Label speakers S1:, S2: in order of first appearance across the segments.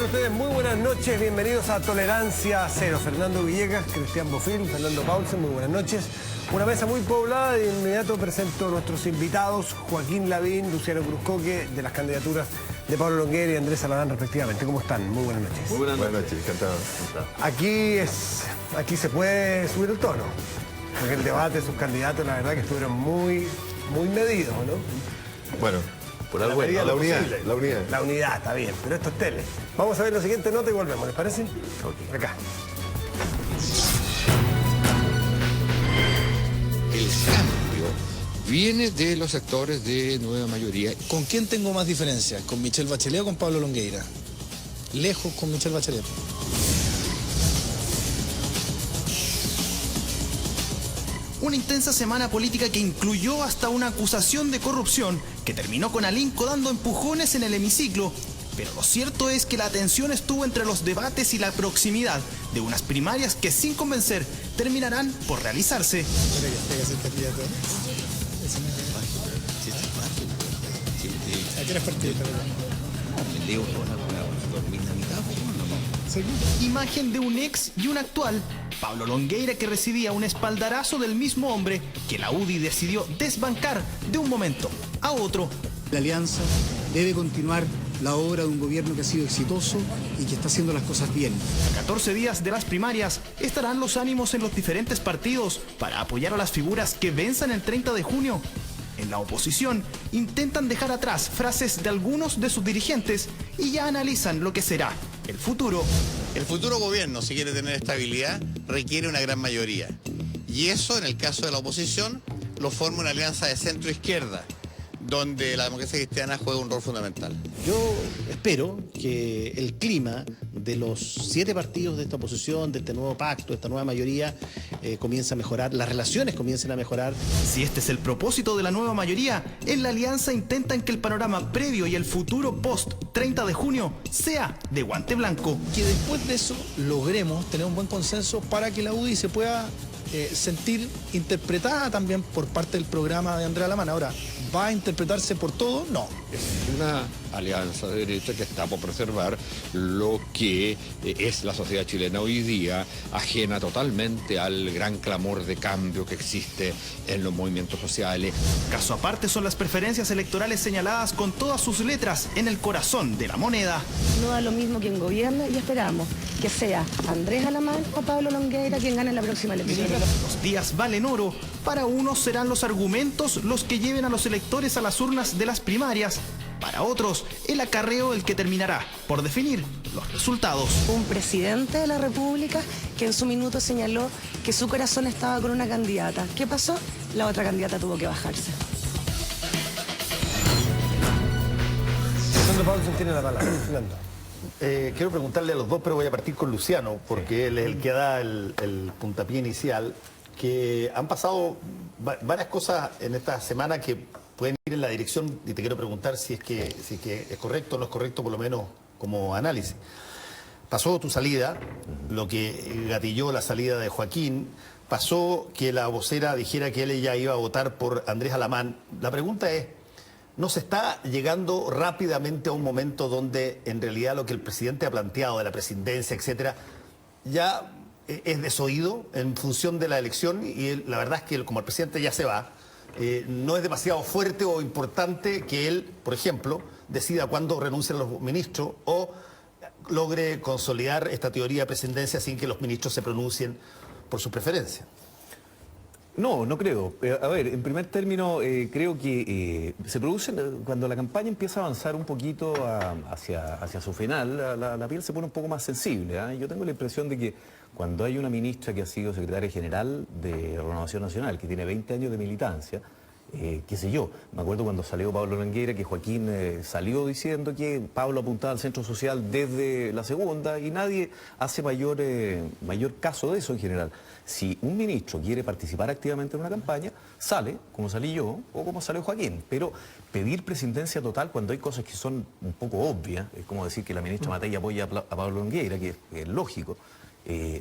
S1: para ustedes? Muy buenas noches, bienvenidos a Tolerancia Cero. Fernando Villegas, Cristian Bofill, Fernando Paulsen, muy buenas noches. Una mesa muy poblada, de inmediato presento a nuestros invitados, Joaquín Lavín, Luciano Cruzcoque, de las candidaturas de Pablo Longueira y Andrés Alamán, respectivamente. ¿Cómo están? Muy buenas noches.
S2: Muy buenas noches, encantado.
S1: Aquí se puede subir el tono, porque el debate de sus candidatos, la verdad que estuvieron muy medidos, ¿no?
S2: Bueno, por algo bueno, la unidad.
S1: La unidad, está bien, pero esto es tele. Vamos a ver la siguiente nota y volvemos, ¿les parece?
S2: Ok.
S1: Acá.
S3: El cambio viene de los sectores de nueva mayoría.
S4: ¿Con quién tengo más diferencia? ¿Con Michelle Bachelet o con Pablo Longueira? Lejos con Michelle Bachelet.
S5: Una intensa semana política que incluyó hasta una acusación de corrupción que terminó con Alinco dando empujones en el hemiciclo. Pero lo cierto es que la atención estuvo entre los debates y la proximidad de unas primarias que, sin convencer, terminarán por realizarse.
S4: ¿A qué eres partido?
S5: Imagen de un ex y un actual. Pablo Longueira, que recibía un espaldarazo del mismo hombre que la UDI decidió desbancar de un momento a otro.
S6: La alianza debe continuar la obra de un gobierno que ha sido exitoso y que está haciendo las cosas bien.
S5: A 14 días de las primarias estarán los ánimos en los diferentes partidos para apoyar a las figuras que venzan el 30 de junio. En la oposición intentan dejar atrás frases de algunos de sus dirigentes y ya analizan lo que será el futuro.
S7: El futuro gobierno, si quiere tener estabilidad, requiere una gran mayoría. Y eso, en el caso de la oposición, lo forma una alianza de centro-izquierda, donde la democracia cristiana juega un rol fundamental.
S8: Yo espero que el clima de los 7 partidos de esta oposición, de este nuevo pacto, de esta nueva mayoría, comience a mejorar, las relaciones comiencen a mejorar.
S5: Si este es el propósito de la nueva mayoría, en la alianza intentan que el panorama previo y el futuro post 30 de junio sea de guante blanco.
S4: Que después de eso logremos tener un buen consenso para que la UDI se pueda sentir interpretada también por parte del programa de Andrea Alamán. Ahora, ¿va a interpretarse por todo? No.
S3: Es una alianza de derecha que está por preservar lo que es la sociedad chilena hoy día, ajena totalmente al gran clamor de cambio que existe en los movimientos sociales.
S5: Caso aparte son las preferencias electorales señaladas con todas sus letras en el corazón de la moneda.
S9: No da lo mismo quien gobierna y esperamos que sea Andrés Alamán o Pablo Longueira quien gane la próxima elección.
S5: Los días valen oro. Para unos serán los argumentos los que lleven a los electores a las urnas de las primarias. Para otros, el acarreo el que terminará por definir los resultados.
S9: Un presidente de la República que en su minuto señaló que su corazón estaba con una candidata. ¿Qué pasó? La otra candidata tuvo que bajarse.
S1: Fernando Paulsen tiene la palabra. Fernando.
S2: Quiero preguntarle a los dos, pero voy a partir con Luciano, porque él es el que da el puntapié inicial, que han pasado varias cosas en esta semana que pueden ir en la dirección, y te quiero preguntar si es que es correcto o no es correcto, por lo menos como análisis. Pasó tu salida, lo que gatilló la salida de Joaquín, pasó que la vocera dijera que él ya iba a votar por Andrés Alamán. La pregunta es, ¿no se está llegando rápidamente a un momento donde en realidad lo que el presidente ha planteado de la presidencia, etcétera, ya es desoído en función de la elección? Y la verdad es que como el presidente ya se va, no es demasiado fuerte o importante que él, por ejemplo, decida cuándo renuncian los ministros o logre consolidar esta teoría de presidencia sin que los ministros se pronuncien por su preferencia.
S10: No, no creo. A ver, en primer término, creo que se produce cuando la campaña empieza a avanzar un poquito hacia su final, la piel se pone un poco más sensible. Yo tengo la impresión de que cuando hay una ministra que ha sido secretaria general de Renovación Nacional, que tiene 20 años de militancia, qué sé yo, me acuerdo cuando salió Pablo Longueira, que Joaquín salió diciendo que Pablo apuntaba al centro social desde la segunda y nadie hace mayor caso de eso en general. Si un ministro quiere participar activamente en una campaña, sale, como salí yo, o como salió Joaquín. Pero pedir presidencia total cuando hay cosas que son un poco obvias, es como decir que la ministra Matei apoya a Pablo Longueira, que es lógico,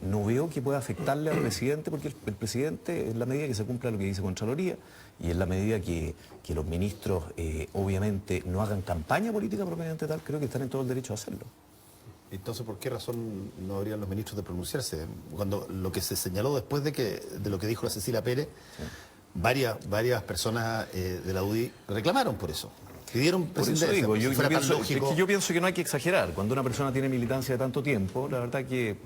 S10: no veo que pueda afectarle al presidente, porque el presidente, en la medida que se cumpla lo que dice Contraloría, y en la medida que los ministros obviamente no hagan campaña política propiamente tal, creo que están en todo el derecho a hacerlo.
S2: Entonces, ¿por qué razón no habrían los ministros de pronunciarse? Cuando lo que se señaló después de lo que dijo la Cecilia Pérez, varias personas de la UDI reclamaron por eso. Pidieron
S10: Por eso
S2: presidencia.
S10: digo, yo
S2: Fuera tan
S10: pienso,
S2: lógico.
S10: es que yo pienso que no hay que exagerar. Cuando una persona tiene militancia de tanto tiempo, la verdad que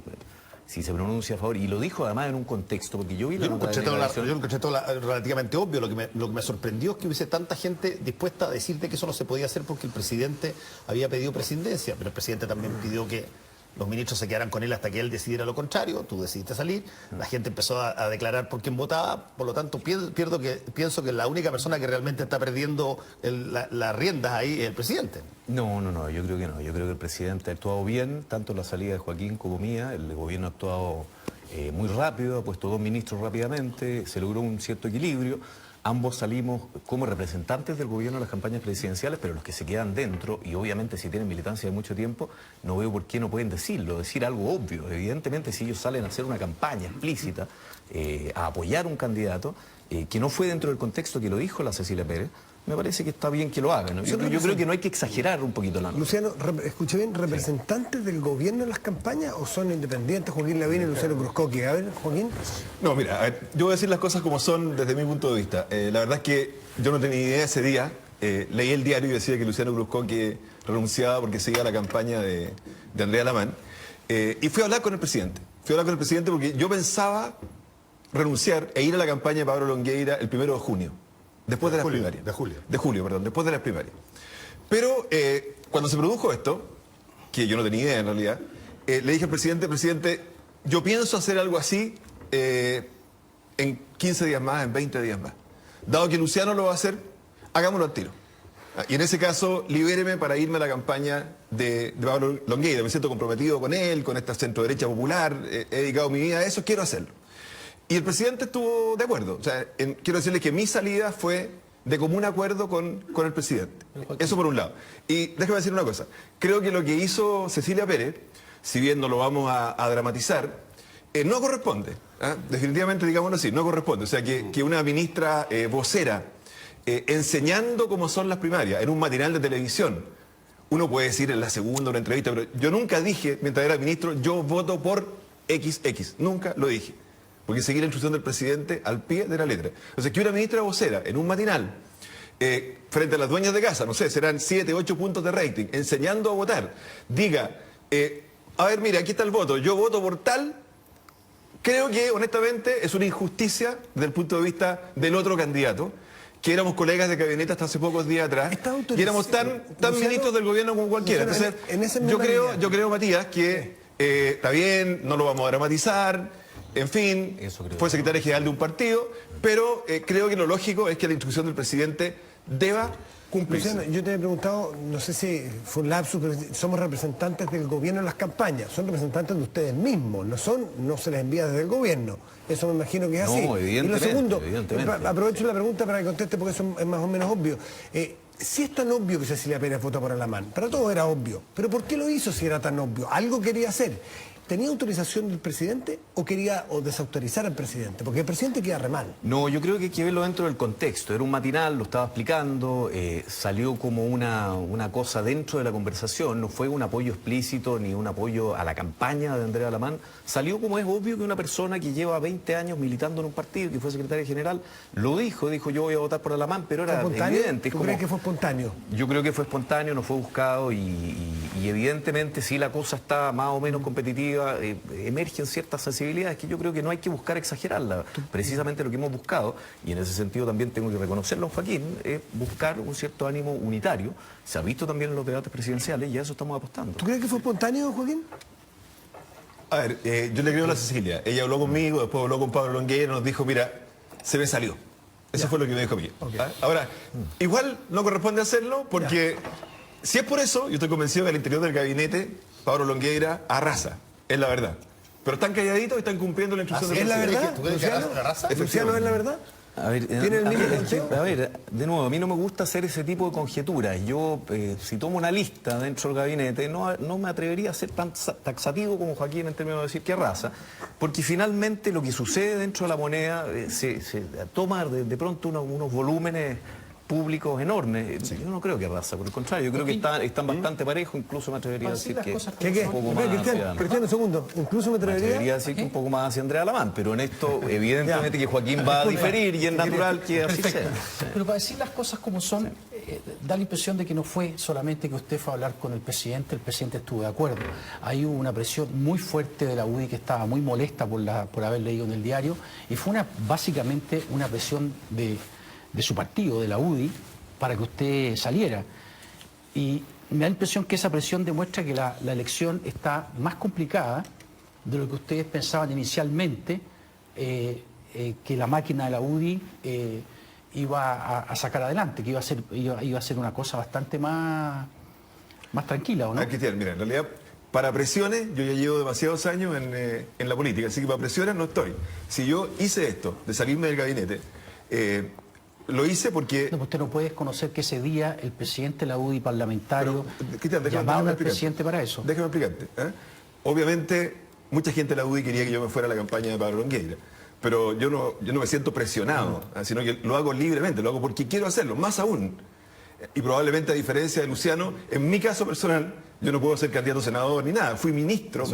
S10: si se pronuncia a favor, y lo dijo además en un contexto, porque yo vi la
S2: Yo lo
S10: nota de
S2: encontré todo relativamente obvio. Lo que me sorprendió es que hubiese tanta gente dispuesta a decirte que eso no se podía hacer porque el presidente había pedido presidencia, pero el presidente también pidió que los ministros se quedaran con él hasta que él decidiera lo contrario. Tú decidiste salir, la gente empezó a declarar por quién votaba, por lo tanto pienso que la única persona que realmente está perdiendo las riendas ahí es el presidente.
S10: No, yo creo que no. Yo creo que el presidente ha actuado bien, tanto en la salida de Joaquín como mía. El gobierno ha actuado muy rápido, ha puesto 2 ministros rápidamente, se logró un cierto equilibrio. Ambos salimos como representantes del gobierno en las campañas presidenciales, pero los que se quedan dentro, y obviamente si tienen militancia de mucho tiempo, no veo por qué no pueden decir algo obvio. Evidentemente, si ellos salen a hacer una campaña explícita, a apoyar un candidato, que no fue dentro del contexto que lo dijo la Cecilia Pérez, me parece que está bien que lo hagan, ¿no? Yo creo que no hay que exagerar un poquito la cosa.
S1: Luciano, escuché bien, ¿representantes del gobierno en las campañas o son independientes Joaquín Lavín y Luciano Cruzcoque? A ver, Joaquín.
S11: No, mira, a ver, yo voy a decir las cosas como son desde mi punto de vista. La verdad es que yo no tenía idea ese día. Leí el diario y decía que Luciano Cruzcoque renunciaba porque seguía la campaña de Andrea Alamán. Y fui a hablar con el presidente. Fui a hablar con el presidente porque yo pensaba renunciar e ir a la campaña de Pablo Longueira el 1 de junio. Después de las primarias.
S2: De julio,
S11: después de las primarias. Pero cuando se produjo esto, que yo no tenía idea en realidad, le dije al presidente, yo pienso hacer algo así en 15 días más, en 20 días más. Dado que Luciano lo va a hacer, hagámoslo al tiro. Y en ese caso, libéreme para irme a la campaña de Pablo Longueira. Me siento comprometido con él, con esta centro-derecha popular, he dedicado mi vida a eso, quiero hacerlo. Y el presidente estuvo de acuerdo. O sea, quiero decirle que mi salida fue de común acuerdo con el presidente. Eso por un lado. Y déjame decir una cosa. Creo que lo que hizo Cecilia Pérez, si bien no lo vamos a dramatizar, no corresponde. Definitivamente, digámoslo así, no corresponde. O sea, que una ministra vocera, enseñando cómo son las primarias, en un matinal de televisión, uno puede decir en la segunda una entrevista, pero yo nunca dije, mientras era ministro, yo voto por XX. Nunca lo dije. Porque seguí la instrucción del presidente al pie de la letra. O sea, que una ministra vocera en un matinal, frente a las dueñas de casa, no sé, serán 7, 8 puntos de rating, enseñando a votar, diga, a ver, mira, aquí está el voto, yo voto por tal, creo que honestamente es una injusticia desde el punto de vista del otro candidato, que éramos colegas de gabinete hasta hace pocos días atrás, y éramos tan ministros del gobierno como cualquiera. Entonces, yo creo, Matías, que está bien, no lo vamos a dramatizar. En fin, fue secretario general de un partido, pero creo que lo lógico es que la instrucción del presidente deba cumplirse.
S1: Luciano, yo te he preguntado, no sé si fue un lapsus, pero somos representantes del gobierno en las campañas, son representantes de ustedes mismos, no se les envía desde el gobierno. Eso me imagino que es así.
S10: No, evidentemente.
S1: Y lo segundo,
S10: evidentemente.
S1: aprovecho la pregunta para que conteste porque eso es más o menos obvio. Si es tan obvio que Cecilia Pérez votó por Alamán, para todos era obvio, pero ¿por qué lo hizo si era tan obvio? Algo quería hacer. ¿Tenía autorización del presidente o quería desautorizar al presidente? Porque el presidente queda re mal.
S10: No, yo creo que hay que verlo dentro del contexto. Era un matinal, lo estaba explicando, salió como una cosa dentro de la conversación, no fue un apoyo explícito ni un apoyo a la campaña de Andrea Alamán. Salió como es obvio que una persona que lleva 20 años militando en un partido, que fue secretaria general, lo dijo yo voy a votar por Alamán, pero era evidente.
S1: ¿Tú crees que fue espontáneo?
S10: Yo creo que fue espontáneo, no fue buscado y evidentemente si la cosa está más o menos competitiva, emergen ciertas sensibilidades que yo creo que no hay que buscar exagerarla. Precisamente lo que hemos buscado, y en ese sentido también tengo que reconocerlo, Joaquín, es buscar un cierto ánimo unitario. Se ha visto también en los debates presidenciales y a eso estamos apostando.
S1: ¿Tú crees que fue espontáneo, Joaquín?
S11: A ver, yo le creo a la Cecilia. Ella habló conmigo, después habló con Pablo Longueira, nos dijo, mira, se me salió. Eso fue lo que me dijo a mí. Okay. Ahora, igual no corresponde hacerlo porque si es por eso, yo estoy convencido que al interior del gabinete Pablo Longueira arrasa. Es la verdad. Pero están calladitos y están cumpliendo la instrucción del presidente.
S1: ¿Es la verdad? ¿Luciano es la verdad?
S10: A ver,
S1: ¿Tiene el mismo consejo?
S10: A ver, de nuevo, a mí no me gusta hacer ese tipo de conjeturas. Yo, si tomo una lista dentro del gabinete, no me atrevería a ser tan taxativo como Joaquín en términos de decir qué raza, porque finalmente lo que sucede dentro de la moneda se toma de pronto unos volúmenes públicos enormes. Yo no creo que arrasa, por el contrario, yo creo que están bastante parejos, incluso me atrevería a decir que
S1: ¿Qué?
S10: un poco más
S1: Cristiano, un segundo, incluso me atrevería
S10: a decir que un poco más hacia Andrea Alamán, pero en esto evidentemente que Joaquín va a diferir y es natural que así sea.
S12: Pero para decir las cosas como son, da la impresión de que no fue solamente que usted fue a hablar con el presidente estuvo de acuerdo. Ahí hubo una presión muy fuerte de la UDI que estaba muy molesta por haber leído en el diario, y fue básicamente una presión de su partido, de la UDI, para que usted saliera. Y me da la impresión que esa presión demuestra que la elección está más complicada de lo que ustedes pensaban inicialmente, que la máquina de la UDI iba a sacar adelante, que iba a ser una cosa bastante más tranquila, ¿o no?
S11: Cristian, mira, en realidad, para presiones, yo ya llevo demasiados años en la política, así que para presiones no estoy. Si yo hice esto, de salirme del gabinete, lo hice porque...
S12: No, usted no puede desconocer que ese día el presidente de la UDI parlamentario
S11: Cristian,
S12: llamaba al presidente para eso.
S11: Déjame explicarte. Obviamente, mucha gente de la UDI quería que yo me fuera a la campaña de Pablo Longueira, pero yo no me siento presionado, sino que lo hago libremente, lo hago porque quiero hacerlo, más aún. Y probablemente, a diferencia de Luciano, en mi caso personal, yo no puedo ser candidato a senador ni nada. Fui ministro,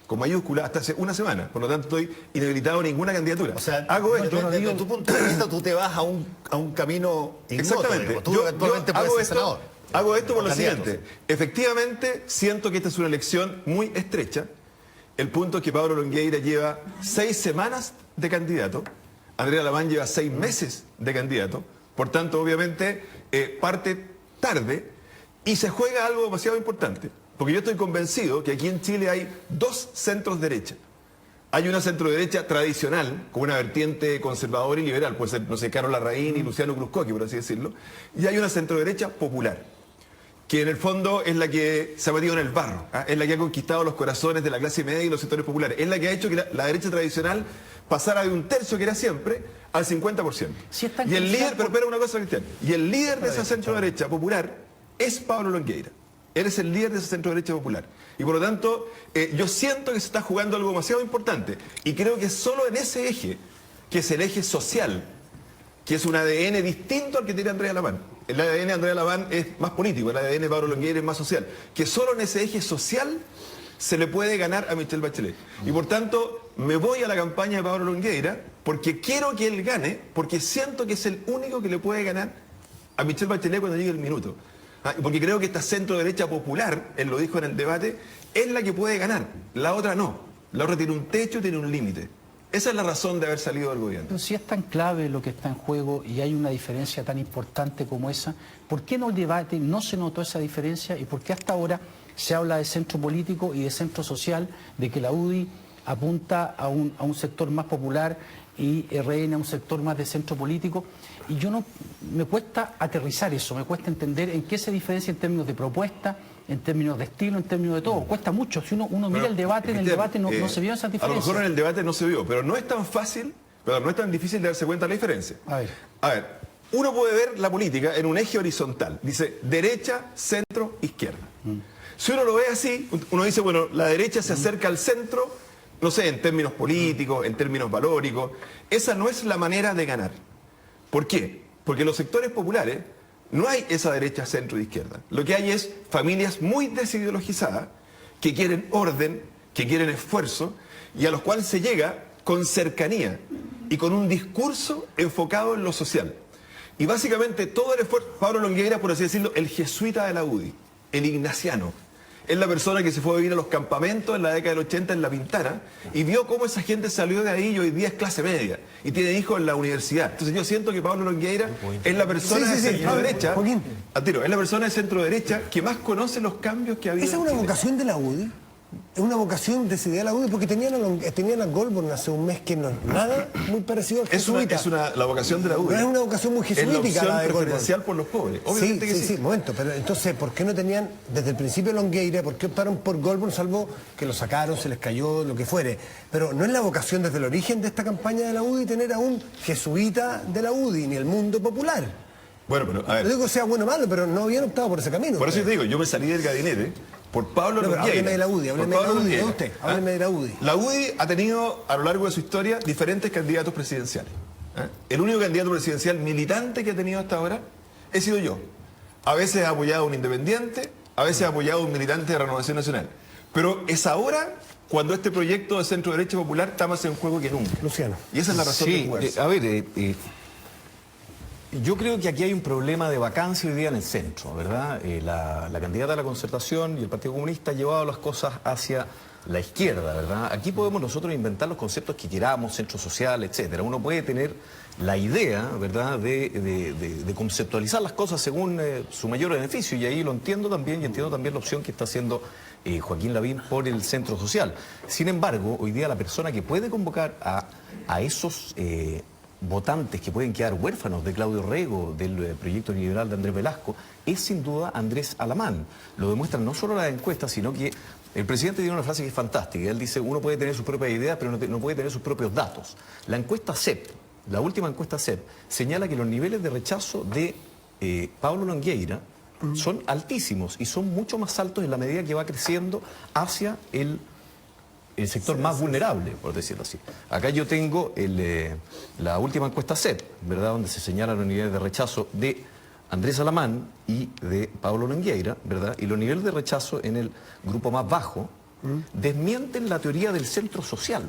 S11: con mayúscula, hasta hace una semana. Por lo tanto, estoy inhabilitado a ninguna candidatura.
S2: O sea,
S11: hago esto.
S2: Desde tu punto de vista, tú te vas a un camino ignoto.
S11: Exactamente.
S2: Tú eventualmente puedes ser senador.
S11: Hago esto por lo siguiente. Efectivamente, siento que esta es una elección muy estrecha. El punto es que Pablo Longueira lleva 6 semanas de candidato. Andrea Alamán lleva 6 meses de candidato. Por tanto, obviamente, parte tarde y se juega algo demasiado importante. Porque yo estoy convencido que aquí en Chile hay 2 centros derecha. Hay una centro derecha tradicional, con una vertiente conservadora y liberal, puede ser, no sé, Carol Larraín y Luciano Cruzcoqui, por así decirlo. Y hay una centro derecha popular, que en el fondo es la que se ha metido en el barro, es la que ha conquistado los corazones de la clase media y los sectores populares. Es la que ha hecho que la derecha tradicional pasara de un tercio, que era siempre, al 50%. Y el líder, pero espera una cosa, Cristian, y el líder de esa centro derecha popular es Pablo Longueira. Él es el líder de esa centro derecha popular. Y por lo tanto, yo siento que se está jugando algo demasiado importante. Y creo que solo en ese eje, que es el eje social, que es un ADN distinto al que tiene Andrea Alamán. El ADN de Andrea Alamán es más político, el ADN de Pablo Longueira es más social. Que solo en ese eje social se le puede ganar a Michelle Bachelet. Y por tanto, me voy a la campaña de Pablo Longueira porque quiero que él gane, porque siento que es el único que le puede ganar a Michelle Bachelet cuando llegue el minuto. Porque creo que esta centro derecha popular, él lo dijo en el debate, es la que puede ganar, la otra no. La otra tiene un techo, tiene un límite. Esa es la razón de haber salido del gobierno.
S12: Pero si es tan clave lo que está en juego y hay una diferencia tan importante como esa, ¿por qué en el debate no se notó esa diferencia y por qué hasta ahora se habla de centro político y de centro social, de que la UDI apunta a un sector más popular y RN a un sector más de centro político? Y me cuesta aterrizar eso, me cuesta entender en qué se diferencia en términos de propuesta, en términos de estilo, en términos de todo. Cuesta mucho. Si uno mira el debate, en el debate no se vio esa diferencia.
S11: A lo mejor en el debate no se vio, pero no es tan fácil, no es tan difícil de darse cuenta de la diferencia. A ver, uno puede ver la política en un eje horizontal. Dice derecha, centro, izquierda. Si uno lo ve así, uno dice, bueno, la derecha se acerca al centro, no sé, en términos políticos, en términos valóricos. Esa no es la manera de ganar. ¿Por qué? Porque en los sectores populares no hay esa derecha, centro y izquierda. Lo que hay es familias muy desideologizadas que quieren orden, que quieren esfuerzo y a los cuales se llega con cercanía y con un discurso enfocado en lo social. Y básicamente todo el esfuerzo, Pablo Longueira, por así decirlo, el jesuita de la UDI, el ignaciano. Es la persona que se fue a vivir a los campamentos en la década del 80 en La Pintana y vio cómo esa gente salió de ahí y hoy día es clase media y tiene hijos en la universidad. Entonces yo siento que Pablo Longueira es la persona de centro derecha, es la persona de centro derecha que más conoce los cambios que ha habido.
S1: ¿Esa es una vocación de la UDI? Es una vocación decidida de la UDI porque tenían a Goldborn hace un mes que no es nada muy parecido al jesuita.
S11: Es la vocación de la UDI.
S1: No es una vocación muy jesuítica.
S11: Es la opción preferencial por los pobres. Obviamente
S1: sí, momento. Pero entonces, ¿por qué no tenían desde el principio Longueira? ¿Por qué optaron por Goldborn salvo que lo sacaron, se les cayó, lo que fuere? Pero no es la vocación desde el origen de esta campaña de la UDI tener a un jesuita de la UDI, ni el mundo popular.
S11: Bueno, pero a ver.
S1: No digo que sea bueno o malo, pero no habían optado por ese camino.
S11: Por eso te digo, yo me salí del gabinete por Pablo Longueira.
S1: Hábleme de la UDI, hábleme de la UDI.
S11: La UDI ha tenido a lo largo de su historia diferentes candidatos presidenciales. El único candidato presidencial militante que he tenido hasta ahora he sido yo. A veces he apoyado a un independiente, a veces he apoyado a un militante de Renovación Nacional. Pero es ahora cuando este proyecto de centro derecha popular está más en juego que nunca.
S1: Luciano.
S11: Y esa es la razón de jugarse.
S10: A ver, yo creo que aquí hay un problema de vacancia hoy día en el centro, ¿verdad? La candidata de la Concertación y el Partido Comunista han llevado las cosas hacia la izquierda, ¿verdad? Aquí podemos nosotros inventar los conceptos que queramos, centro social, etcétera. Uno puede tener la idea, ¿verdad?, de conceptualizar las cosas según su mayor beneficio, y ahí lo entiendo también, y entiendo también la opción que está haciendo Joaquín Lavín por el centro social. Sin embargo, hoy día la persona que puede convocar a esos votantes que pueden quedar huérfanos de Claudio Rego, del proyecto liberal de Andrés Velasco, es sin duda Andrés Alamán. Lo demuestran no solo las encuestas, sino que el presidente tiene una frase que es fantástica. Él dice, uno puede tener sus propias ideas, pero no puede tener sus propios datos. La encuesta CEP, la última encuesta CEP, señala que los niveles de rechazo de Pablo Longueira son altísimos y son mucho más altos en la medida que va creciendo hacia el sector más vulnerable, por decirlo así. Acá yo tengo la última encuesta CEP, ¿verdad?, donde se señalan los niveles de rechazo de Andrés Alamán y de Pablo Longueira, ¿verdad? Y los niveles de rechazo en el grupo más bajo desmienten la teoría del centro social.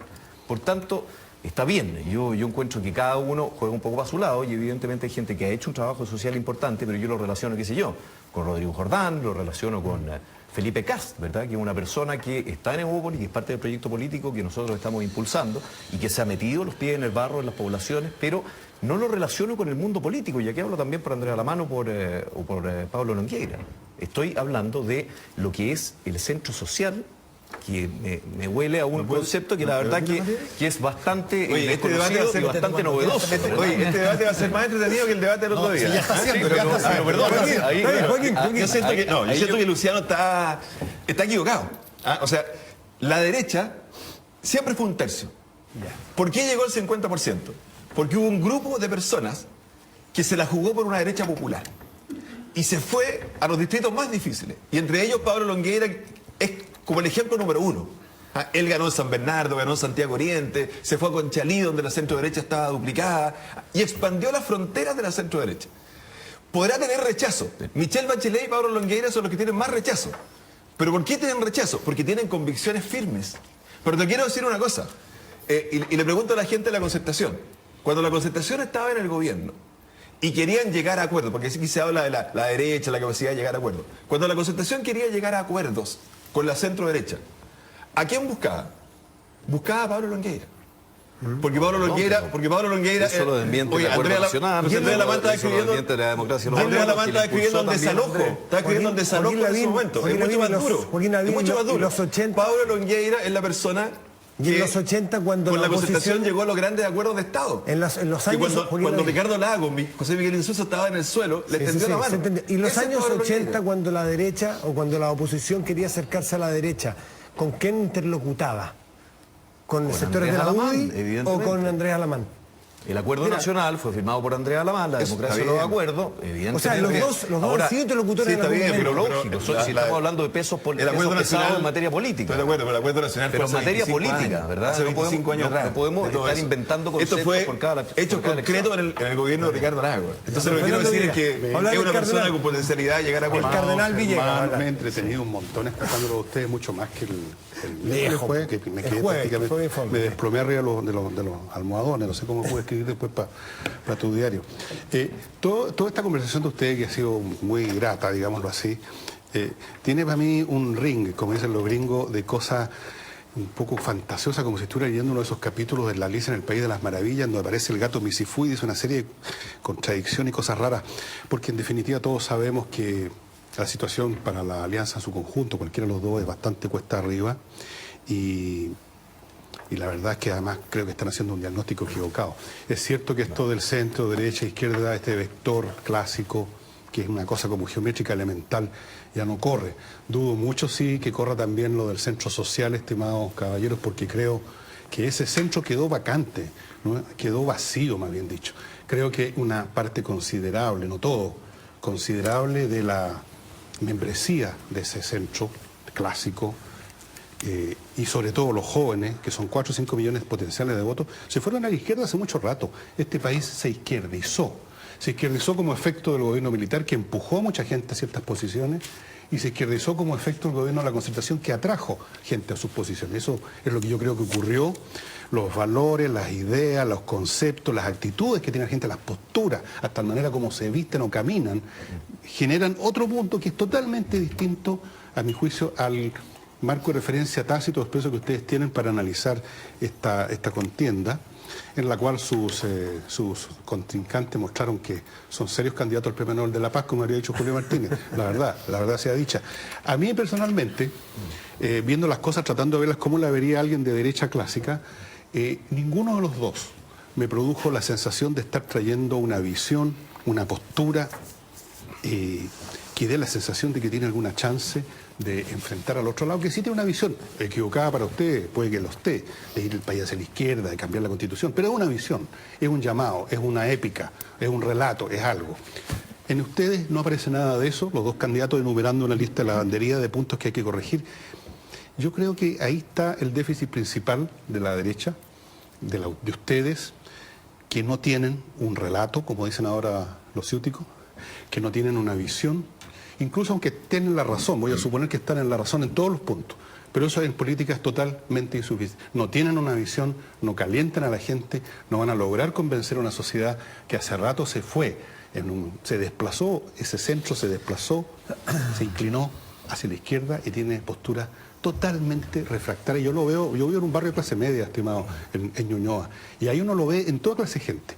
S10: Por tanto, está bien, yo encuentro que cada uno juega un poco para su lado y evidentemente hay gente que ha hecho un trabajo social importante, pero yo lo relaciono, qué sé yo, con Rodrigo Jordán, lo relaciono con Felipe Kast, ¿verdad?, que es una persona que está en Evópolis, que es parte del proyecto político que nosotros estamos impulsando y que se ha metido los pies en el barro en las poblaciones, pero no lo relaciono con el mundo político, y aquí hablo también por Andrea Alamán o por Pablo Longueira. Estoy hablando de lo que es el centro social, que me huele a un concepto que la verdad que es bastante desconocido y bastante novedoso.
S11: Este debate va a ser más entretenido que el debate del otro día. Pero perdón, yo siento que Luciano está equivocado. O sea, la derecha siempre fue un tercio. ¿Por qué llegó el 50%? Porque hubo un grupo de personas que se la jugó por una derecha popular y se fue a los distritos más difíciles. Y entre ellos Pablo Longueira es como el ejemplo número uno. Él ganó en San Bernardo, ganó en Santiago Oriente, se fue a Conchalí, donde la centro derecha estaba duplicada, y expandió las fronteras de la centro derecha. Podrá tener rechazo. Michelle Bachelet y Pablo Longueira son los que tienen más rechazo. ¿Pero por qué tienen rechazo? Porque tienen convicciones firmes. Pero te quiero decir una cosa, y le pregunto a la gente de la Concertación. Cuando la Concertación estaba en el gobierno y querían llegar a acuerdos, porque aquí se habla de la derecha, la capacidad de llegar a acuerdos. Cuando la Concertación quería llegar a acuerdos con la centro derecha, ¿a quién buscaba? Buscaba a Pablo Longueira. Porque Pablo Longueira,
S10: eso lo desmiente el Acuerdo Nacional,
S11: Andrea Alamán está escribiendo un desalojo. Está escribiendo un desalojo en ese momento. Es mucho más duro. Es mucho más duro. Pablo Longueira es la persona
S1: y en los 80, cuando
S11: con la Concertación llegó a los grandes acuerdos de Estado.
S1: En los años,
S11: cuando Ricardo Lagos, José Miguel Insulza estaba en el suelo, le tendió la mano.
S1: Y los años 80, cuando la derecha o cuando la oposición quería acercarse a la derecha, ¿con quién interlocutaba? ¿Con sectores de la UDI o con Andrés Alamán?
S10: El acuerdo nacional fue firmado por Andrea Alamán, la democracia de los acuerdos, evidentemente.
S1: O sea, los dos han sido interlocutores
S11: está bien, pero
S10: lógico, si estamos hablando de pesos pesados en materia política.
S11: Estoy de acuerdo, pero el acuerdo nacional
S10: fue en materia política, ¿verdad?
S11: Hace 25 años.
S10: No podemos estar inventando conceptos por cada
S11: hecho concreto en el gobierno de Ricardo Lagos. Entonces lo que quiero decir es que es una persona con potencialidad de llegar a acuerdos.
S1: El cardenal Villegas.
S13: Me he entretenido un montón escuchándolo a ustedes, mucho más que el jueves, que me quedé prácticamente, me desplomé arriba de los almohadones, no sé cómo pude escribir después para tu diario. Toda esta conversación de ustedes, que ha sido muy grata, digámoslo así, tiene para mí un ring, como dicen los gringos, de cosas un poco fantasiosa, como si estuviera leyendo uno de esos capítulos de La Alicia en el País de las Maravillas, donde aparece el gato Misifú y dice una serie de contradicciones y cosas raras, porque en definitiva todos sabemos que la situación para la alianza en su conjunto, cualquiera de los dos, es bastante cuesta arriba, y la verdad es que además creo que están haciendo un diagnóstico equivocado. Es cierto que esto del centro, derecha, izquierda, este vector clásico, que es una cosa como geométrica elemental, ya no corre. Dudo mucho, sí, que corra también lo del centro social, estimados caballeros, porque creo que ese centro quedó vacante, ¿no? Quedó vacío, más bien dicho. Creo que una parte considerable, no todo, considerable de la membresía de ese centro clásico y sobre todo los jóvenes, que son 4 o 5 millones potenciales de votos, se fueron a la izquierda hace mucho rato. Este país se izquierdizó. Se izquierdizó como efecto del gobierno militar, que empujó a mucha gente a ciertas posiciones, y se izquierdizó como efecto del gobierno de la Concertación, que atrajo gente a sus posiciones. Eso es lo que yo creo que ocurrió. Los valores, las ideas, los conceptos, las actitudes que tiene la gente, las posturas, hasta la manera como se visten o caminan, generan otro punto que es totalmente distinto, a mi juicio, al marco de referencia tácito expreso que ustedes tienen para analizar esta contienda, en la cual sus contrincantes mostraron que son serios candidatos al Premio Nobel de la Paz, como habría dicho Julio Martínez. La verdad sea dicha. A mí personalmente, viendo las cosas, tratando de verlas como la vería alguien de derecha clásica, ninguno de los dos me produjo la sensación de estar trayendo una visión, una postura que dé la sensación de que tiene alguna chance de enfrentar al otro lado, que sí tiene una visión equivocada para usted, puede que lo esté, de ir el país hacia la izquierda, de cambiar la Constitución, pero es una visión, es un llamado, es una épica, es un relato, es algo. En ustedes no aparece nada de eso, los dos candidatos enumerando una lista de lavandería de puntos que hay que corregir. Yo creo que ahí está el déficit principal de la derecha, de ustedes, que no tienen un relato, como dicen ahora los ciúticos, que no tienen una visión. Incluso aunque tienen la razón, voy a suponer que están en la razón en todos los puntos, pero eso en política es totalmente insuficiente. No tienen una visión, no calientan a la gente, no van a lograr convencer a una sociedad que hace rato se fue, se desplazó, ese centro se desplazó, se inclinó hacia la izquierda y tiene posturas totalmente refractarias. Yo vivo en un barrio de clase media, estimado, en Ñuñoa, y ahí uno lo ve en toda clase de gente.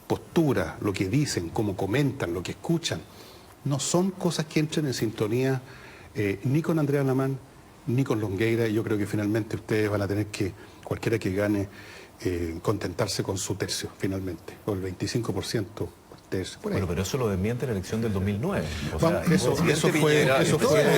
S13: Postura, lo que dicen, cómo comentan, lo que escuchan, no son cosas que entren en sintonía ni con Andrea Alamán, ni con Longueira, y yo creo que finalmente ustedes van a tener que, cualquiera que gane, contentarse con su tercio, finalmente, o el 25%.
S10: Bueno, pero eso lo desmiente la elección del 2009. O
S13: sea, eso fue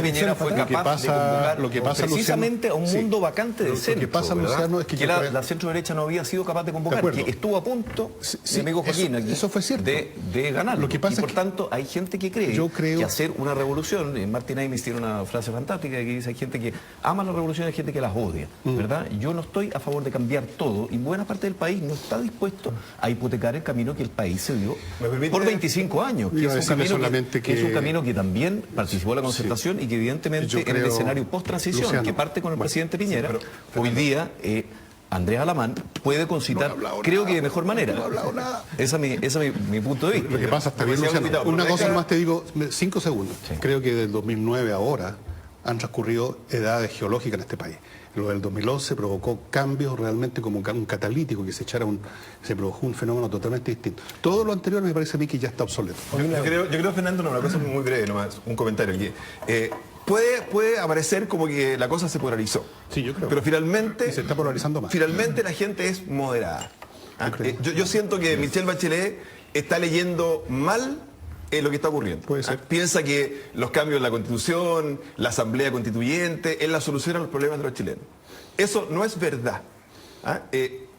S10: Piñera fue capaz de convocar
S13: lo que pasa,
S10: precisamente
S13: Luciano,
S10: a un mundo vacante de centro.
S13: Lo que pasa, Luciano, es que
S10: la centro derecha no había sido capaz de convocar, que estuvo a punto, mi amigo Joaquín,
S13: eso fue cierto,
S10: de ganar. Lo que pasa y por tanto hay gente que cree que hacer una revolución, Martin Amis tiene una frase fantástica que dice: hay gente que ama la revolución y hay gente que las odia, ¿verdad? Yo no estoy a favor de cambiar todo, y buena parte del país no está dispuesto a hipotecar el camino que el país se dio por 25 años, que es un camino que también participó la Concertación y que evidentemente en el escenario post-transición, que parte con el presidente Piñera, hoy día Andrés Alamán puede concitar, creo que de mejor manera. Ese es mi punto de vista.
S13: Lo que pasa, está bien, Luciano. Una cosa más te digo, 5 segundos. Sí. Creo que del 2009 a ahora han transcurrido edades geológicas en este país. Lo del 2011 provocó cambios realmente como un catalítico, que se produjo un fenómeno totalmente distinto. Todo lo anterior me parece a mí que ya está obsoleto.
S11: Yo creo, Fernando, una cosa muy breve nomás, un comentario aquí. Puede aparecer como que la cosa se polarizó.
S13: Sí, yo creo.
S11: Pero finalmente...
S13: Y se está polarizando más.
S11: Finalmente la gente es moderada. Yo siento que Michelle Bachelet está leyendo mal lo que está ocurriendo.
S13: Puede ser.
S11: Piensa que los cambios en la Constitución, la Asamblea Constituyente, es la solución a los problemas de los chilenos. Eso no es verdad.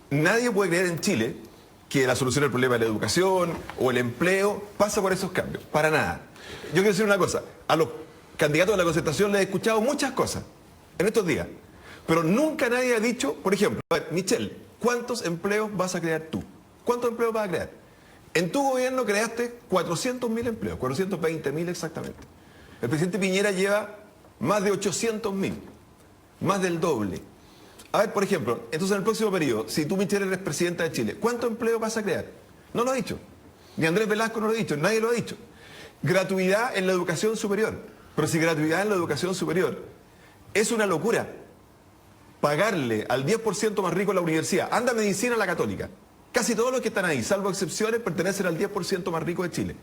S11: Nadie puede creer en Chile que la solución al problema de la educación o el empleo pasa por esos cambios. Para nada. Yo quiero decir una cosa. A los candidatos de la Concertación les he escuchado muchas cosas en estos días. Pero nunca nadie ha dicho, por ejemplo, a ver, Michelle, ¿cuántos empleos vas a crear tú? ¿Cuántos empleos vas a crear? En tu gobierno creaste 400.000 empleos, 420.000 exactamente. El presidente Piñera lleva más de 800.000, más del doble. A ver, por ejemplo, entonces en el próximo periodo, si tú, Michelle, eres presidenta de Chile, ¿cuántos empleos vas a crear? No lo ha dicho. Ni Andrés Velasco no lo ha dicho, nadie lo ha dicho. Gratuidad en la educación superior. Pero si gratuidad en la educación superior es una locura, pagarle al 10% más rico la universidad, anda medicina a la Católica. Casi todos los que están ahí, salvo excepciones, pertenecen al 10% más rico de Chile.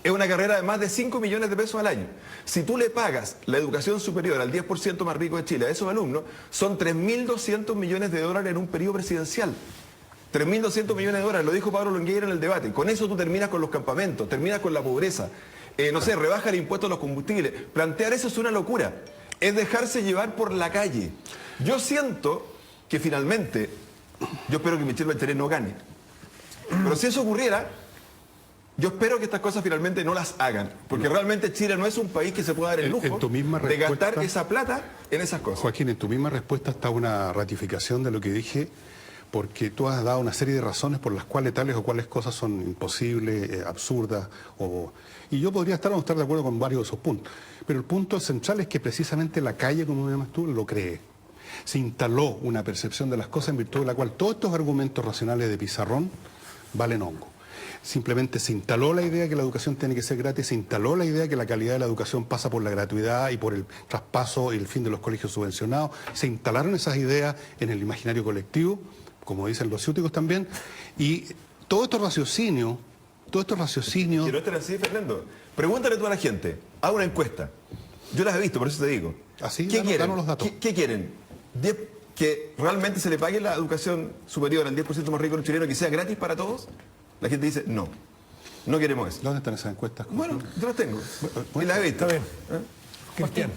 S11: Es una carrera de más de 5 millones de pesos al año. Si tú le pagas la educación superior al 10% más rico de Chile a esos alumnos, son 3.200 millones de dólares en un periodo presidencial. 3.200 millones de dólares, lo dijo Pablo Longueira en el debate. Con eso tú terminas con los campamentos, terminas con la pobreza. No sé, rebaja el impuesto a los combustibles. Plantear eso es una locura. Es dejarse llevar por la calle. Yo siento que finalmente, yo espero que Michelle Bachelet no gane. Pero si eso ocurriera, Yo espero que estas cosas finalmente no las hagan, porque realmente Chile no es un país que se pueda dar el lujo de gastar esa plata en esas cosas.
S13: Joaquín, en tu misma respuesta está una ratificación de lo que dije, porque tú has dado una serie de razones por las cuales tales o cuales cosas son imposibles, absurdas, y yo podría estar o no estar de acuerdo con varios de esos puntos. Pero el punto central es que precisamente la calle, como llamas tú, lo cree. Se instaló una percepción de las cosas en virtud de la cual todos estos argumentos racionales de Pizarrón valen hongo. Simplemente se instaló la idea que la educación tiene que ser gratis, se instaló la idea que la calidad de la educación pasa por la gratuidad y por el traspaso y el fin de los colegios subvencionados. Se instalaron esas ideas en el imaginario colectivo, como dicen los ciúticos también, y todo estos raciocinios...
S11: Que no están así, Fernando. Pregúntale tú a la gente, haz una encuesta. Yo las he visto, por eso te digo.
S13: Así,
S11: ¿Qué quieren?
S13: danos los datos.
S11: ¿Qué quieren? ¿Que realmente se le pague la educación superior al 10% más rico del chileno, que sea gratis para todos? La gente dice, no queremos eso.
S13: ¿Dónde están esas encuestas?
S11: Bueno, yo las tengo. Y las he visto.
S1: Está bien.
S12: Cristian.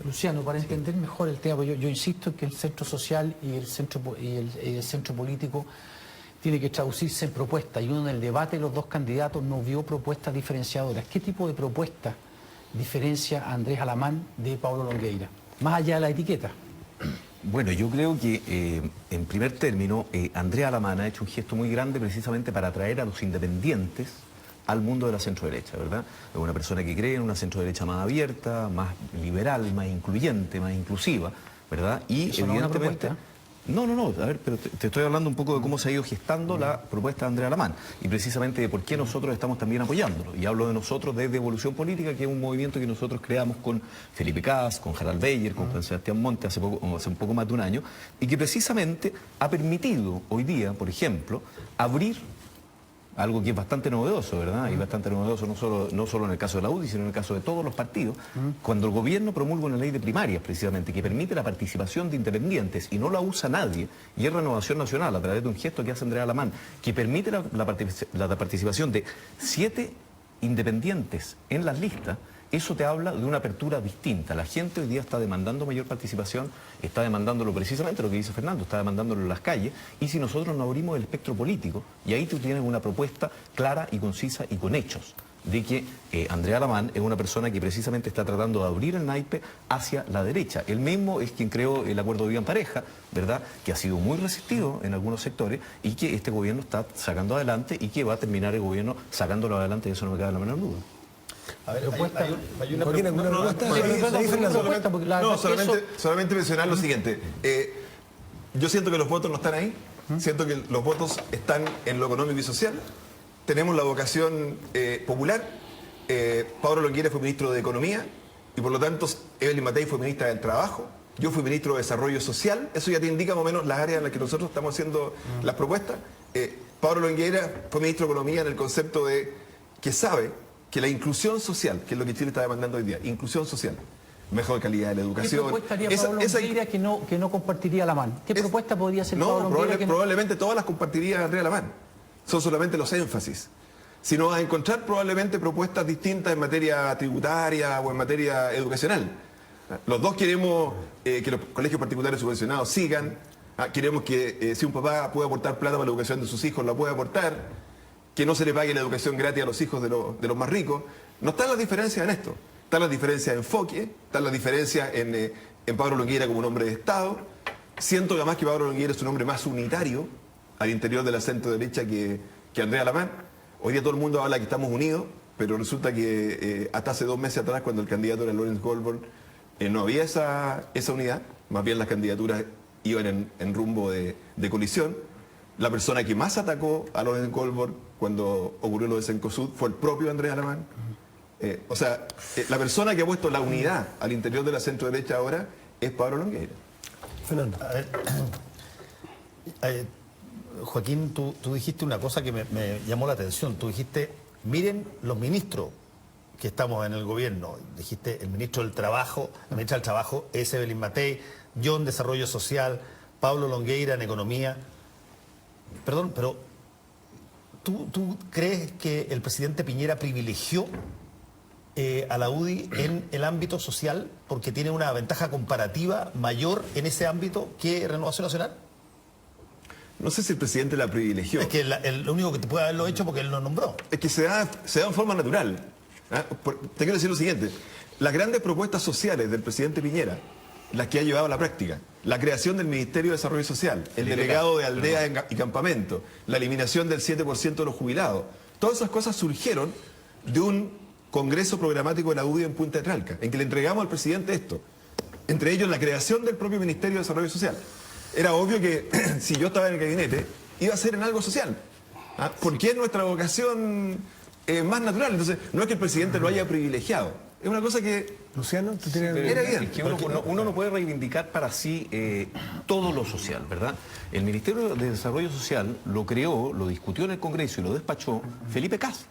S12: Luciano, para entender mejor el tema, yo insisto en que el centro social y el centro político tiene que traducirse en propuestas, y uno en el debate de los dos candidatos no vio propuestas diferenciadoras. ¿Qué tipo de propuesta diferencia a Andrés Alamán de Pablo Longueira? Más allá de la etiqueta.
S10: Bueno, yo creo que en primer término Andrea Alamán ha hecho un gesto muy grande precisamente para atraer a los independientes al mundo de la centroderecha, ¿verdad? Es una persona que cree en una centroderecha más abierta, más liberal, más incluyente, más inclusiva, ¿verdad? Y
S12: ¿Eso no es una propuesta?
S10: No, a ver, pero te estoy hablando un poco de cómo se ha ido gestando la propuesta de Andrea Alamán y precisamente de por qué nosotros estamos también apoyándolo. Y hablo de nosotros desde Evolución Política, que es un movimiento que nosotros creamos con Felipe Kast, con Harald Beyer, con Juan Sebastián Monte hace un poco más de un año, y que precisamente ha permitido hoy día, por ejemplo, abrir algo que es bastante novedoso, ¿verdad? Y bastante novedoso no solo en el caso de la UDI, sino en el caso de todos los partidos. Cuando el gobierno promulga una ley de primarias, precisamente, que permite la participación de independientes y no la usa nadie, y es Renovación Nacional, a través de un gesto que hace Andrea Alamán, que permite la participación de 7 independientes en las listas, eso te habla de una apertura distinta. La gente hoy día está demandando mayor participación, está demandándolo precisamente lo que dice Fernando, está demandándolo en las calles, y si nosotros no abrimos el espectro político, y ahí tú tienes una propuesta clara y concisa y con hechos, de que Andrea Alamán es una persona que precisamente está tratando de abrir el naipe hacia la derecha. Él mismo es quien creó el acuerdo de vida en pareja, ¿verdad?, que ha sido muy resistido en algunos sectores y que este gobierno está sacando adelante y que va a terminar el gobierno sacándolo adelante, eso no me cabe la menor duda.
S2: A ver, hay una
S11: solamente mencionar lo siguiente. Yo siento que los votos no están ahí, siento que los votos están en lo económico y social. Tenemos la vocación popular. Pablo Longueira fue ministro de Economía y por lo tanto Evelyn Matei fue ministra del Trabajo. Yo fui ministro de Desarrollo Social. Eso ya te indica más o menos las áreas en las que nosotros estamos haciendo las propuestas. Pablo Longueira fue ministro de Economía en el concepto de que sabe que la inclusión social, que es lo que Chile está demandando hoy día, inclusión social, mejor calidad de la educación.
S12: ¿Qué propuesta haría Pablo Longueira que no compartiría Alamán? ¿Qué propuesta podría hacer Pablo Longueira?
S11: Probablemente todas las compartiría Andrea Alamán. Son solamente los énfasis. Si no vas a encontrar probablemente propuestas distintas en materia tributaria o en materia educacional. Los dos queremos que los colegios particulares subvencionados sigan. Queremos que si un papá puede aportar plata para la educación de sus hijos, la puede aportar. Que no se le pague la educación gratis a los hijos de los más ricos. No están las diferencias en esto. Están las diferencias de enfoque, están las diferencias en Pablo Longueira como un hombre de Estado. Siento además que Pablo Longueira es un hombre más unitario al interior de la centro derecha que Andrea Alamán. Hoy día todo el mundo habla que estamos unidos, pero resulta que hasta hace 2 meses atrás, cuando el candidato era Lawrence Goldberg, no había esa unidad. Más bien las candidaturas iban en rumbo de colisión. La persona que más atacó a Lawrence Goldberg cuando ocurrió lo de Cencosud fue el propio Andrea Alamán. La persona que ha puesto la unidad al interior de la centro derecha ahora es Pablo Longueira.
S2: Fernando. Joaquín, tú dijiste una cosa que me llamó la atención. Tú dijiste, miren los ministros que estamos en el gobierno. Dijiste el ministro del Trabajo, la ministra del Trabajo es Evelyn Matei, yo en Desarrollo Social, Pablo Longueira en Economía. Perdón, pero ¿tú crees que el presidente Piñera privilegió a la UDI en el ámbito social porque tiene una ventaja comparativa mayor en ese ámbito que Renovación Nacional?
S11: no sé si el presidente la privilegió.
S2: Es que el único que te puede haberlo hecho porque él lo nombró.
S11: Es que se da en forma natural. Te quiero decir lo siguiente. Las grandes propuestas sociales del presidente Piñera, las que ha llevado a la práctica, la creación del Ministerio de Desarrollo Social, el delegado de aldea y campamento, la eliminación del 7% de los jubilados, todas esas cosas surgieron de un congreso programático de la UDI en Punta de Tralca, en que le entregamos al presidente esto. Entre ellos la creación del propio Ministerio de Desarrollo Social. Era obvio que si yo estaba en el gabinete, iba a ser en algo social. Porque es nuestra vocación más natural. Entonces, no es que el presidente lo haya privilegiado. Es una cosa que...
S1: Luciano, ¿tú tienes...
S10: Era bien. Es que uno no puede reivindicar para sí todo lo social, ¿verdad? El Ministerio de Desarrollo Social lo creó, lo discutió en el Congreso y lo despachó Felipe Cast,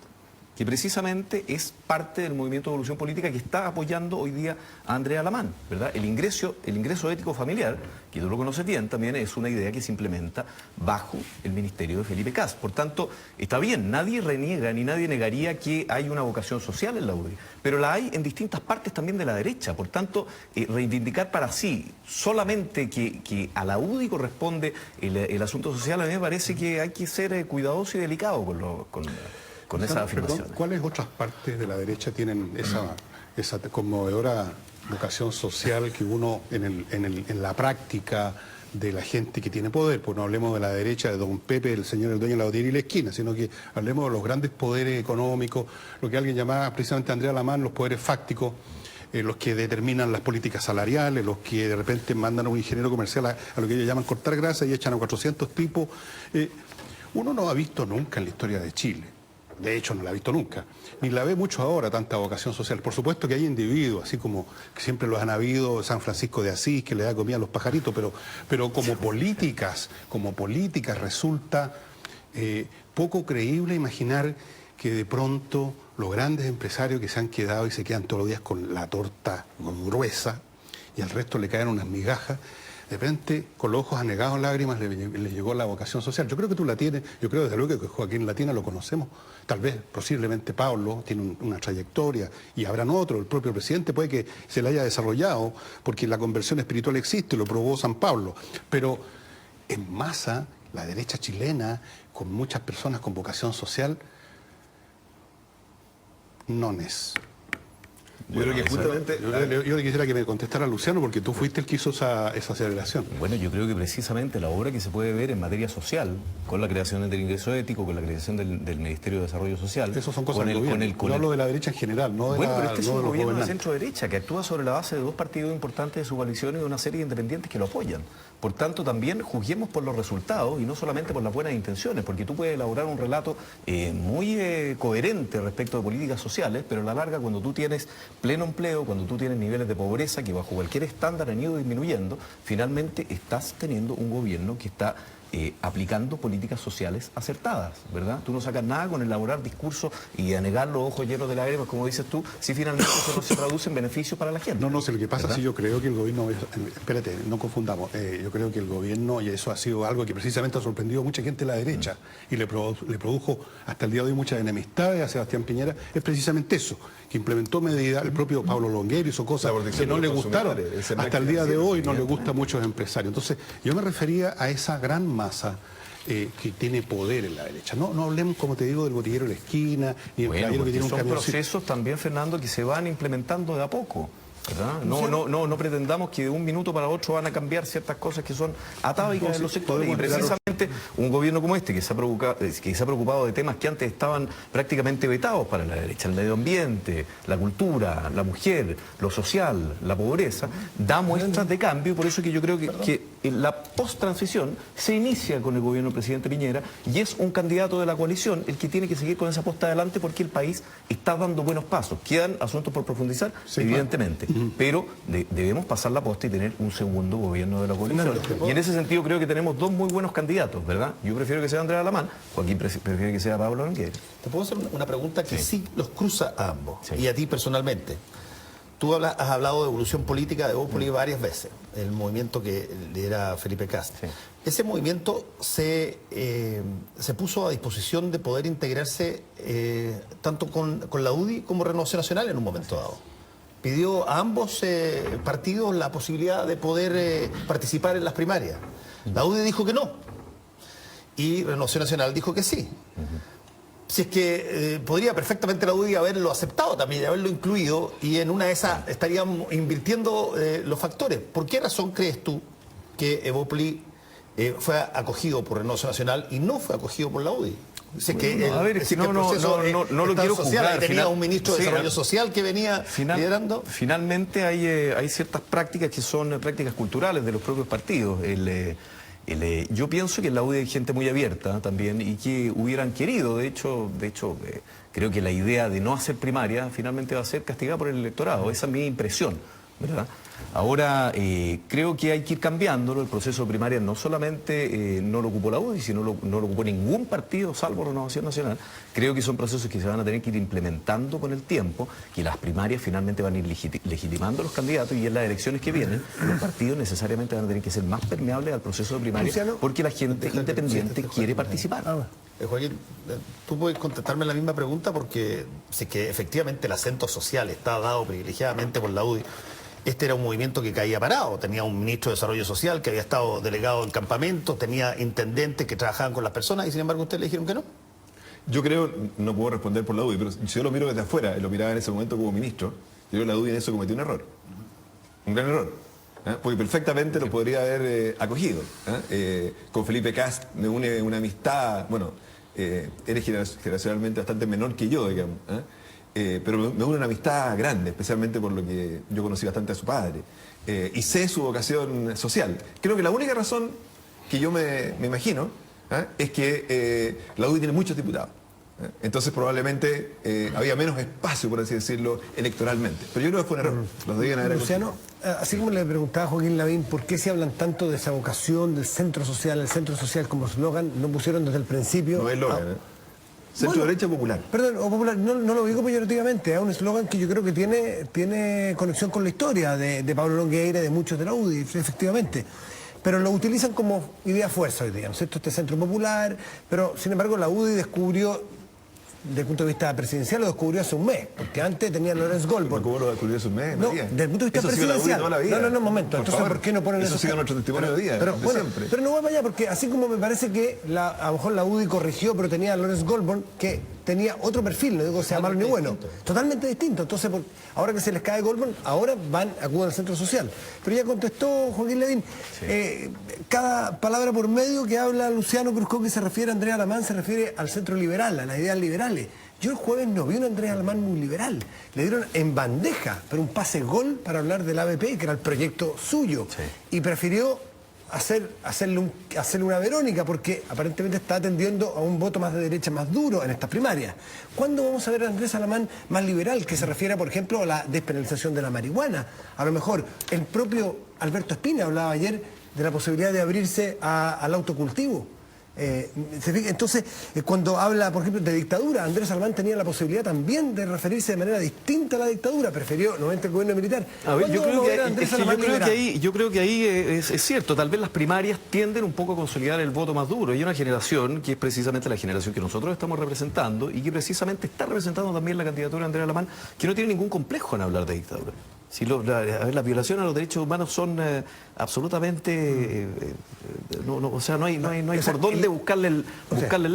S10: que precisamente es parte del movimiento de evolución política que está apoyando hoy día a Andrea Alamán, ¿verdad? El ingreso ético familiar, que tú lo conoces bien, también es una idea que se implementa bajo el ministerio de Felipe Cast. Por tanto, está bien, nadie reniega ni nadie negaría que hay una vocación social en la UDI, pero la hay en distintas partes también de la derecha. Por tanto, reivindicar para sí solamente que a la UDI corresponde el asunto social, a mí me parece que hay que ser cuidadoso y delicado con esa afirmación.
S13: Perdón, ¿cuáles otras partes de la derecha tienen esa conmovedora vocación social que uno en la práctica de la gente que tiene poder? Pues no hablemos de la derecha de don Pepe, el señor el dueño de la botillería y la esquina, sino que hablemos de los grandes poderes económicos, lo que alguien llamaba precisamente Andrea Alamán, los poderes fácticos, los que determinan las políticas salariales, los que de repente mandan a un ingeniero comercial a lo que ellos llaman cortar grasa y echan a 400 tipos. Uno no ha visto nunca en la historia de Chile, de hecho no la ha visto nunca, ni la ve mucho ahora, tanta vocación social. Por supuesto que hay individuos, así como que siempre los han habido, San Francisco de Asís, que le da comida a los pajaritos, pero como políticas resulta poco creíble imaginar que de pronto los grandes empresarios que se han quedado y se quedan todos los días con la torta gruesa y al resto le caen unas migajas, de repente, con los ojos anegados, lágrimas, le llegó la vocación social. Yo creo que tú la tienes, yo creo desde luego que Joaquín la tiene, lo conocemos. Tal vez, posiblemente Pablo tiene una trayectoria y habrán otros, el propio presidente puede que se la haya desarrollado porque la conversión espiritual existe, lo probó San Pablo. Pero en masa, la derecha chilena, con muchas personas con vocación social, no es.
S11: Yo creo que justamente...
S13: Yo le quisiera que me contestara Luciano, porque tú fuiste el que hizo esa aceleración.
S10: Bueno, yo creo que precisamente la obra que se puede ver en materia social, con la creación del ingreso ético, con la creación del Ministerio de Desarrollo Social...
S13: Eso son cosas del gobierno. Yo hablo de la derecha en general, no de
S10: bueno,
S13: la...
S10: pero este es
S13: no
S10: un
S13: de los
S10: gobierno de
S13: gobernantes.
S10: centro-derecha que actúa sobre la base de dos partidos importantes de su coalición y de una serie de independientes que lo apoyan. Por tanto, también juzguemos por los resultados y no solamente por las buenas intenciones, porque tú puedes elaborar un relato muy coherente respecto de políticas sociales, pero a la larga, cuando tú tienes pleno empleo, cuando tú tienes niveles de pobreza que bajo cualquier estándar han ido disminuyendo, finalmente estás teniendo un gobierno que está aplicando políticas sociales acertadas, ¿verdad? Tú no sacas nada con elaborar discursos y anegar los ojos llenos de lágrimas, como dices tú, si finalmente eso no se traduce en beneficios para la gente.
S13: No, lo que pasa
S10: ¿verdad?
S13: es que yo creo que el gobierno... Espérate, no confundamos. Yo creo que el gobierno, y eso ha sido algo que precisamente ha sorprendido a mucha gente de la derecha, y le produjo hasta el día de hoy muchas enemistades a Sebastián Piñera, es precisamente eso, que implementó medidas, el propio Pablo Longueiro hizo cosas que no le gustaron. Hasta el día de hoy no le gusta a muchos empresarios. Entonces, yo me refería a esa gran masa que tiene poder en la derecha. No hablemos, como te digo, del botiguero de la esquina, ni del caballero que tiene un
S10: son
S13: camión.
S10: procesos también, Fernando, que se van implementando de a poco, ¿verdad? No pretendamos que de un minuto para otro van a cambiar ciertas cosas que son atávicas en los sectores. Y precisamente un gobierno como este, que se ha preocupado de temas que antes estaban prácticamente vetados para la derecha, el medio ambiente, la cultura, la mujer, lo social, la pobreza, da muestras de cambio, y por eso que yo creo que la post-transición se inicia con el gobierno del presidente Piñera y es un candidato de la coalición el que tiene que seguir con esa posta adelante porque el país está dando buenos pasos. Quedan asuntos por profundizar, evidentemente, pero debemos pasar la posta y tener un segundo gobierno de la coalición. Y en ese sentido creo que tenemos dos muy buenos candidatos, ¿verdad? Yo prefiero que sea Andrea Alamán, Joaquín prefiere que sea Pablo Longueiro.
S2: Te puedo hacer una pregunta que sí los cruza a ambos, y a ti personalmente. Tú has hablado de evolución política de Bópoli varias veces, el movimiento que lidera Felipe Cast. Sí. Ese movimiento se puso a disposición de poder integrarse tanto con la UDI como Renovación Nacional en un momento dado. Pidió a ambos partidos la posibilidad de poder participar en las primarias. La UDI dijo que no. y Renovación Nacional dijo que sí. Si es que podría perfectamente la UDI haberlo aceptado también, haberlo incluido, y en una de esas estaríamos invirtiendo los factores. ¿Por qué razón crees tú que Evópoli fue acogido por Renovación Nacional y no fue acogido por la UDI? Si es que
S10: a ver, si no lo quiero juzgar.
S2: Tenía un ministro de Desarrollo Social que venía liderando.
S10: Finalmente hay ciertas prácticas que son prácticas culturales de los propios partidos. Yo pienso que en la UDI hay gente muy abierta también y que hubieran querido, de hecho creo que la idea de no hacer primaria finalmente va a ser castigada por el electorado. Esa es mi impresión, ¿verdad? Ahora, creo que hay que ir cambiándolo. El proceso de primaria no solamente no lo ocupó la UDI, sino no lo ocupó ningún partido, salvo Renovación Nacional. Creo que son procesos que se van a tener que ir implementando con el tiempo, que las primarias finalmente van a ir legitimando a los candidatos, y en las elecciones que vienen, los partidos necesariamente van a tener que ser más permeables al proceso de primaria, porque la gente independiente quiere participar.
S2: Joaquín, tú puedes contestarme la misma pregunta, porque si es que efectivamente el acento social está dado privilegiadamente por la UDI. Este era un movimiento que caía parado, tenía un ministro de Desarrollo Social que había estado delegado en campamentos, tenía intendentes que trabajaban con las personas, y sin embargo ustedes le dijeron que no.
S11: Yo creo, no puedo responder por la UDI, pero si yo lo miro desde afuera, lo miraba en ese momento como ministro, yo creo que la UDI en eso cometió un error, un gran error, porque perfectamente lo podría haber acogido. Con Felipe Kast me une una amistad, bueno, eres generacionalmente bastante menor que yo, digamos, pero me une una amistad grande, especialmente por lo que yo conocí bastante a su padre, y sé su vocación social. Creo que la única razón que yo me imagino es que la UDI tiene muchos diputados, entonces probablemente había menos espacio, por así decirlo, electoralmente. Pero yo creo que fue un error. Los debían haber
S1: Luciano, así como le preguntaba a Joaquín Lavín, ¿por qué se hablan tanto de esa vocación del centro social, el centro social como eslogan? No pusieron desde el principio.
S11: No es eslogan, Centro derecha popular.
S1: Perdón, o popular, no lo digo peyorativamente, es un eslogan que yo creo que tiene conexión con la historia de Pablo Longueira y de muchos de la UDI, efectivamente. Pero lo utilizan como idea fuerza hoy día, ¿no es cierto? Este centro popular, pero sin embargo la UDI descubrió, desde el punto de vista presidencial, lo descubrió hace un mes, porque antes tenía Lorenz Goldberg.
S11: ¿Cómo lo descubrió hace un mes?
S1: No, desde el punto de vista presidencial. No, un momento. Entonces, ¿por qué no ponen eso?
S11: Eso ha sido nuestro testimonio de día,
S1: pero,
S11: de
S1: bueno,
S11: siempre.
S1: Pero no voy para allá, porque así como me parece que a lo mejor la UDI corrigió, pero tenía a Lorenz Goldberg, que tenía otro perfil, no digo que sea malo ni bueno, totalmente distinto. Entonces, ahora que se les cae Goldberg, ahora acuden al centro social. Pero ya contestó Joaquín Lavín. Cada palabra por medio que habla Luciano Cruzco, que se refiere a Andrea Alamán, se refiere al centro liberal, a las ideas liberales. Yo el jueves no vi a Andrea Alamán muy liberal. Le dieron en bandeja, pero un pase gol para hablar del ABP, que era el proyecto suyo. Sí. Y prefirió hacerle una Verónica, porque aparentemente está atendiendo a un voto más de derecha, más duro en estas primarias. ¿Cuándo vamos a ver a Andrés Alamán más liberal, que se refiere, por ejemplo, a la despenalización de la marihuana? A lo mejor el propio Alberto Espina hablaba ayer de la posibilidad de abrirse al autocultivo. Entonces, cuando habla, por ejemplo, de dictadura, Andrés Alamán tenía la posibilidad también de referirse de manera distinta a la dictadura, prefirió nuevamente el gobierno militar.
S10: A ver, yo creo que ahí es cierto, tal vez las primarias tienden un poco a consolidar el voto más duro. Hay una generación que es precisamente la generación que nosotros estamos representando y que precisamente está representando también la candidatura de Andrea Alamán, que no tiene ningún complejo en hablar de dictadura. Si las violaciones a los derechos humanos son absolutamente... o sea, no hay por dónde buscarle el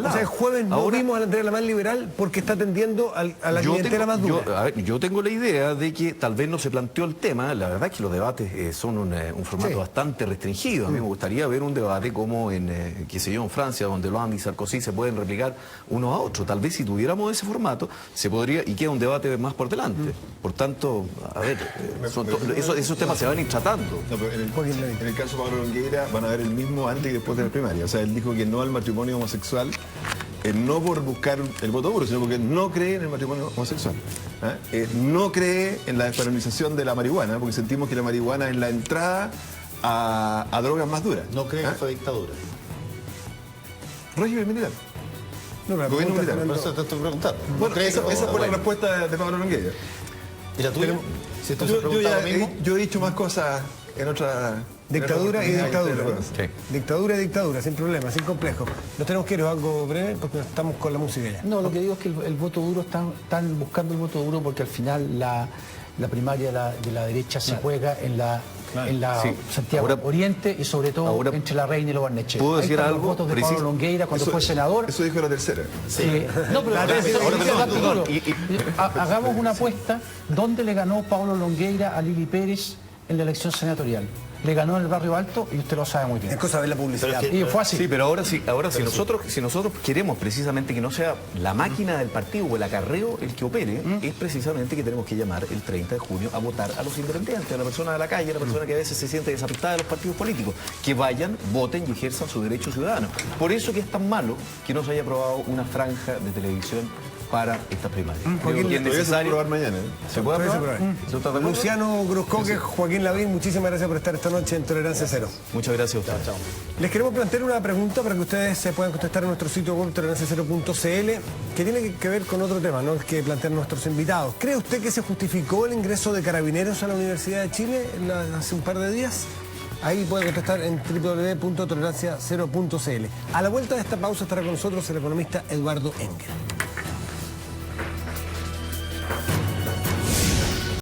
S10: lado.
S1: O sea, el jueves no vimos a Andrea Alamán liberal porque está atendiendo a la clientela más dura.
S10: Yo tengo la idea de que tal vez no se planteó el tema. La verdad es que los debates son un formato bastante restringido. A mí me gustaría ver un debate como en, qué sé yo, en Francia, donde Hollande y Sarkozy se pueden replicar unos a otros. Tal vez si tuviéramos ese formato, se podría, y queda un debate más por delante. Por tanto, a ver... esos temas se van a ir tratando.
S11: No, pero en el caso de Pablo Longueira van a ver el mismo antes y después de la primaria. O sea, él dijo que no al matrimonio homosexual, no por buscar el voto duro, sino porque no cree en el matrimonio homosexual. No cree en la despenalización de la marihuana, porque sentimos que la marihuana es la entrada a drogas más duras.
S2: No cree que fue dictadura.
S11: Régimen militar.
S2: No, gobierno militar. Por eso te estoy preguntando.
S11: Bueno, esa fue la respuesta de Pablo Longueira.
S2: ¿Y la tuya?
S11: Yo he dicho más cosas en otra...
S1: Dictadura y dictadura. Sí. Dictadura y dictadura, sin problema, sin complejo. Nos tenemos que ir a algo breve porque estamos con la música ya.
S12: No, lo que digo es que el voto duro, están buscando el voto duro porque al final la primaria de la derecha se juega en la
S10: Sí.
S12: Santiago Oriente y sobre todo entre la Reina y los Barnechea.
S10: ¿Puedo decir algo?
S12: Los votos de Pablo Longueira cuando fue senador.
S11: Eso dijo la tercera.
S12: No, pero hagamos una apuesta. ¿Dónde le ganó Pablo Longueira a Lili Pérez en la elección senatorial? Le ganó en el Barrio Alto y usted lo sabe muy bien.
S1: Es cosa de ver la publicidad.
S12: Y fue así.
S10: Sí, pero ahora si nosotros queremos precisamente que no sea la máquina del partido o el acarreo el que opere, es precisamente que tenemos que llamar el 30 de junio a votar a los independientes, a la persona de la calle, a la persona que a veces se siente desapistada de los partidos políticos, que vayan, voten y ejerzan su derecho ciudadano. Por eso que es tan malo que no se haya aprobado una franja de televisión para esta primaria.
S11: Joaquín, es necesario probar mañana.
S10: ¿Se puede aprobar?
S1: Luciano Groscoque, Joaquín Lavín, muchísimas gracias por estar esta noche en Tolerancia Cero.
S10: Muchas gracias a ustedes.
S1: Chao. Les queremos plantear una pregunta para que ustedes se puedan contestar en nuestro sitio web toleranciacero.cl, que tiene que ver con otro tema, ¿no? El que plantean nuestros invitados. ¿Cree usted que se justificó el ingreso de carabineros a la Universidad de Chile hace un par de días? Ahí puede contestar en www.toleranciacero.cl. A la vuelta de esta pausa estará con nosotros el economista Eduardo Engel.